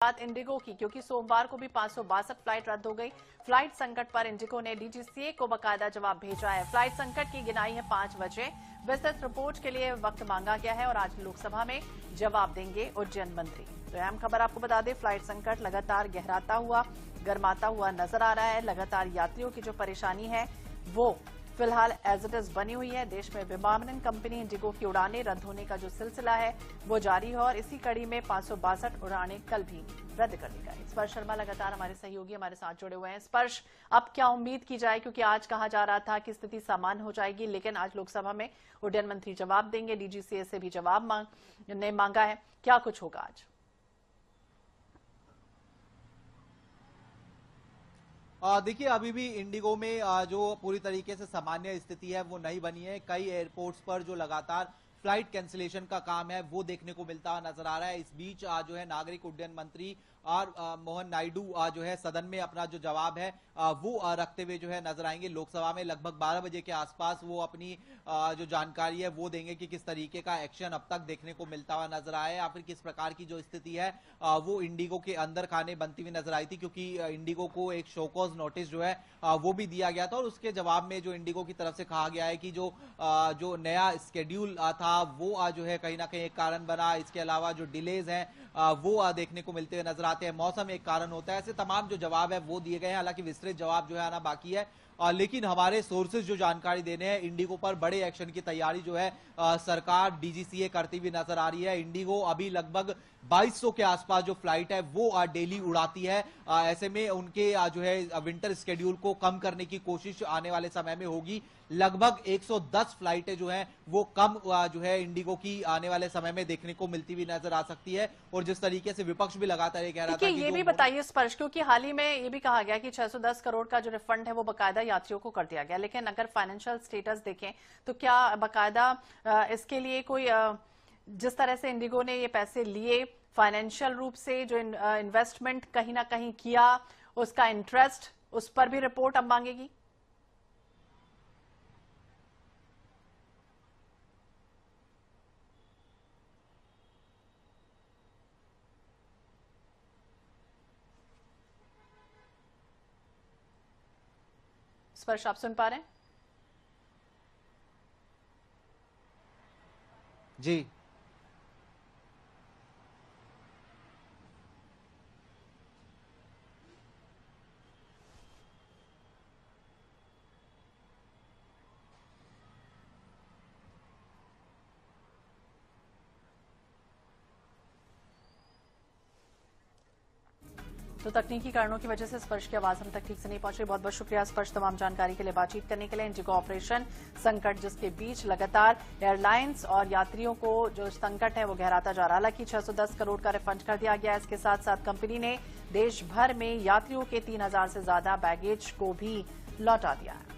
बात इंडिगो की, क्योंकि सोमवार को भी 562 फ्लाइट रद्द हो गई। फ्लाइट संकट पर इंडिगो ने डीजीसीए को बकायदा जवाब भेजा है। फ्लाइट संकट की गिनाई है 5 बजे। विस्तृत रिपोर्ट के लिए वक्त मांगा गया है और आज लोकसभा में जवाब देंगे उड्डयन मंत्री। तो अहम खबर आपको बता दें, फ्लाइट संकट लगातार गहराता हुआ, गर्माता हुआ नजर आ रहा है। लगातार यात्रियों की जो परेशानी है वो फिलहाल एज इट इज बनी हुई है। देश में विमानन कंपनी इंडिगो की उड़ानें रद्द होने का जो सिलसिला है वो जारी है और इसी कड़ी में 562 उड़ानें कल भी रद्द कर दी गई। स्पर्श शर्मा लगातार हमारे सहयोगी हमारे साथ जुड़े हुए हैं। स्पर्श, अब क्या उम्मीद की जाए, क्योंकि आज कहा जा रहा था कि स्थिति सामान्य हो जाएगी, लेकिन आज लोकसभा में उड्डयन मंत्री जवाब देंगे, डीजीसीए से भी जवाब मांगा है। क्या कुछ होगा आज? देखिए, अभी भी इंडिगो में जो पूरी तरीके से सामान्य स्थिति है वो नहीं बनी है। कई एयरपोर्ट्स पर जो लगातार फ्लाइट कैंसिलेशन का काम है वो देखने को मिलता नजर आ रहा है। इस बीच जो है नागरिक उड्डयन मंत्री और मोहन नायडू जो है सदन में अपना जो जवाब है वो रखते हुए जो है नजर आएंगे। लोकसभा में लगभग 12 बजे के आसपास वो अपनी जो जानकारी है वो देंगे कि किस तरीके का एक्शन अब तक देखने को मिलता हुआ नजर आया या फिर किस प्रकार की जो स्थिति है वो इंडिगो के अंदर खाने बनती हुई नजर आई थी, क्योंकि इंडिगो को एक शोकॉज नोटिस जो है वो भी दिया गया था और उसके जवाब में जो इंडिगो की तरफ से कहा गया है कि जो नया स्केड्यूल था वो जो है कहीं ना कहीं एक कारण बना। इसके अलावा जो डिलेज हैं वो देखने को मिलते हुए नजर आते हैं। मौसम एक कारण होता है। ऐसे तमाम जो जवाब है वो दिए गए हैं। हालांकि विस्तृत जवाब जो है आना बाकी है, लेकिन हमारे सोर्सेज जो जानकारी देने हैं, इंडिगो पर बड़े एक्शन की तैयारी जो है सरकार डीजीसीए करती हुई नजर आ रही है। इंडिगो अभी लगभग 2200 के आसपास जो फ्लाइट है वो डेली उड़ाती है। ऐसे में उनके जो है विंटर स्केड्यूल को कम करने की कोशिश आने वाले समय में होगी। लगभग 110 फ्लाइटें जो हैं वो कम जो है इंडिगो की आने वाले समय में देखने को मिलती हुई नजर आ सकती है। और जिस तरीके से विपक्ष भी लगातार ये कह रहा था कि ये भी बताइए स्पर्श, क्योंकि हाल ही में ये भी कहा गया कि 610 करोड़ का जो रिफंड है वो बकायदा यात्रियों को कर दिया गया, लेकिन अगर फाइनेंशियल स्टेटस देखें तो क्या बकायदा इसके लिए कोई जिस तरह से इंडिगो ने ये पैसे लिए, फाइनेंशियल रूप से जो इन्वेस्टमेंट कहीं ना कहीं किया, उसका इंटरेस्ट, उस पर भी रिपोर्ट अब मांगेगी? स्पर्श, आप सुन पा रहे हैं? जी। तो तकनीकी कारणों की वजह से स्पर्श की आवाज हम तक ठीक से नहीं पहुंच रही। बहुत बहुत शुक्रिया स्पर्श, तमाम जानकारी के लिए बातचीत करने के लिए। इंडिगो ऑपरेशन संकट जिसके बीच लगातार एयरलाइंस और यात्रियों को जो संकट है वो गहराता जा रहा है। हालांकि 610 करोड़ का रिफंड कर दिया गया है। इसके साथ साथ कंपनी ने देश भर में यात्रियों के 3000 से ज्यादा बैगेज को भी लौटा दिया है।